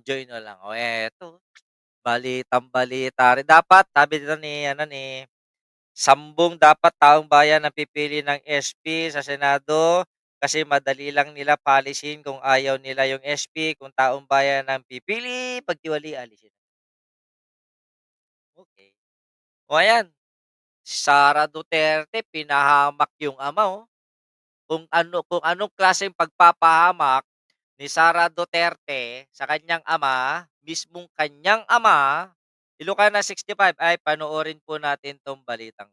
ine-enjoy niyo lang. O eto, balitang-balita rin. Dapat sabi dito ni ano, ni Sambong dapat taong bayan ang pipili ng SP sa Senado kasi madali lang nila paalisin kung ayaw nila yung SP, kung taong bayan ang pipili, pagtiwali alisin. Okey. O ayan, Sara Duterte pinahamak yung ama, oh. Kung anong klaseng pagpapahamak ni Sara Duterte sa kanyang ama, mismong kanyang ama, Ilocana 65 ay panoorin po natin 'tong balitang.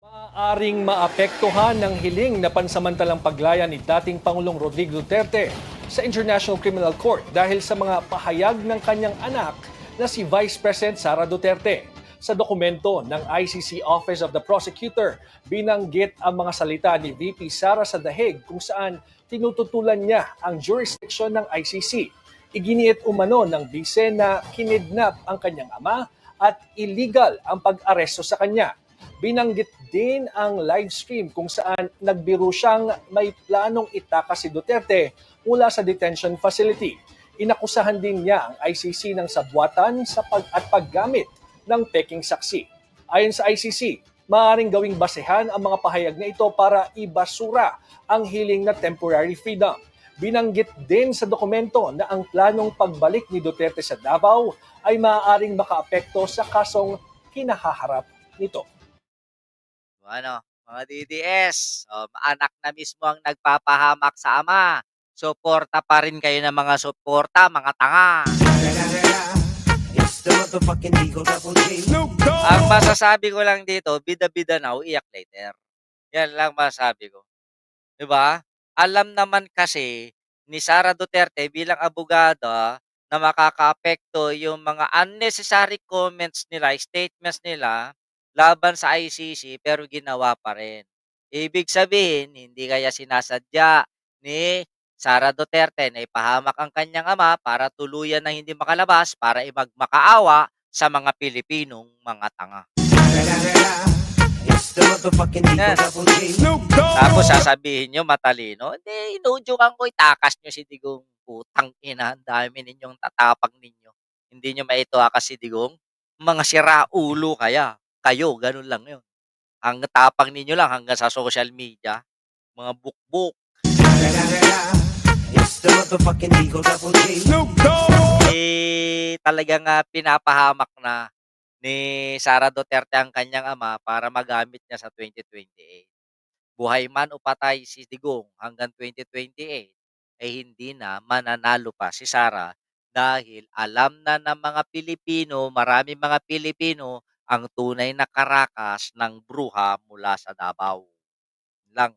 Maaaring maapektuhan ng hiling na pansamantalang paglaya ni dating Pangulong Rodrigo Duterte sa International Criminal Court dahil sa mga pahayag ng kanyang anak na si Vice President Sara Duterte. Sa dokumento ng ICC Office of the Prosecutor, binanggit ang mga salita ni VP Sara sa dahig kung saan tinututulan niya ang jurisdiction ng ICC. Iginiit umano ng bise na kinidnap ang kanyang ama at illegal ang pag-aresto sa kanya. Binanggit din ang live stream kung saan nagbiro siyang may planong itakas si Duterte mula sa detention facility. Inakusahan din niya ang ICC ng sabwatan sa paggamit ng peking saksi. Ayon sa ICC, maaaring gawing basehan ang mga pahayag na ito para ibasura ang hiling na temporary freedom. Binanggit din sa dokumento na ang planong pagbalik ni Duterte sa Davao ay maaaring makaapekto sa kasong kinahaharap nito. O ano, mga DDS, anak na mismo ang nagpapahamak sa ama. Suporta pa rin kayo ng mga suporta, mga tanga. Ang masasabi ko lang dito, bida-bida now, iyak later. Yan lang masasabi ko. 'Di ba? Alam naman kasi ni Sara Duterte bilang abogada na makakaapekto yung mga unnecessary comments nila, statements nila laban sa ICC pero ginawa pa rin. Ibig sabihin, hindi kaya sinasadya ni Sara Duterte na ipahamak ang kanyang ama para tuluyan na hindi makalabas para makaawa sa mga Pilipinong mga tanga. Yan. Tapos sasabihin niyo matalino, "Hindi, inudyukan ko, itakas niyo si Digong." Putang ina, ang dami ninyong tatapang ninyo. Hindi niyo maitakas si Digong. Mga siraulo kayo, gano'n lang 'yun. Ang tapang ninyo lang hanggang sa social media, mga bukbok. Talagang, pinapahamak na ni Sara Duterte ang kanyang ama para magamit niya sa 2028. Buhay man o patay si Digong hanggang 2028 ay hindi na mananalo pa si Sara dahil alam na ng mga Pilipino, maraming mga Pilipino, ang tunay na karakas ng bruha mula sa Davao. Lang.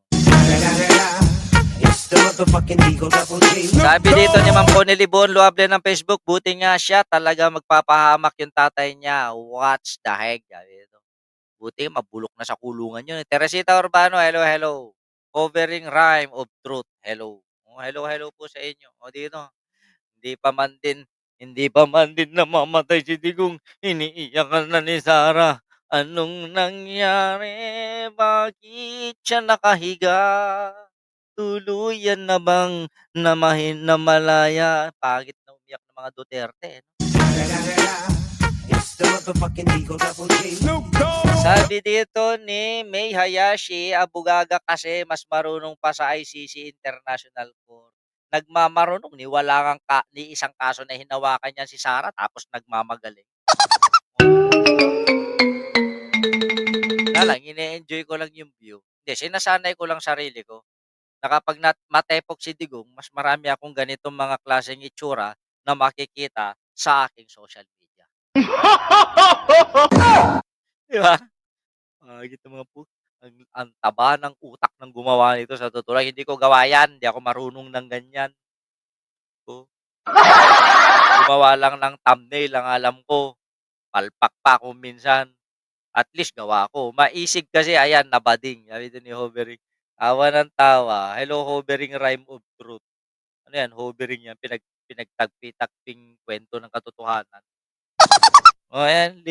Sabi dito ni Ma'am Conely Bonloable ng Facebook, buti nga siya talaga magpapahamak yung tatay niya. Watch the heck. Sabi dito. Buti mabulok na sa kulungan yun. Teresita Urbano, hello, hello. Covering rhyme of truth, hello. Oh, hello, hello po sa inyo. O dito, hindi pa man din, hindi pa man din namamatay si Digong. Iniiyakan na ni Sarah. Anong nangyari? Bakit siya nakahiga? Tuluyan na bang namalaya? Pagit na umiyak ng mga Duterte. Sabi dito ni May Hayashi, abogada kasi mas marunong pa sa ICC International Court. Nagmamarunong ni wala kang ni isang kaso na hinawakan niya si Sara tapos nagmamagaling. Wala lang, ine-enjoy ko lang yung view. Hindi, sinasanay ko lang sarili ko na kapag matepok si Digong, mas marami akong ganitong mga klaseng itsura na makikita sa aking social media. Di ba? Pangit ang mga ang taba ng utak ng gumawa nito sa totoo lang. Hindi ko gawa yan, hindi ako marunong ng ganyan. Oh. Gumawa lang ng thumbnail ang alam ko. Palpak pa kung minsan. At least gawa ko. Maisig kasi, ayan, nabading. Sabi ito ni Hovering. Tawa ng tawa. Hello, Hovering Rhyme of Truth. Ano yan? Hovering yan. Pinagtagpi-tagping kwento ng katotohanan. O, ayan.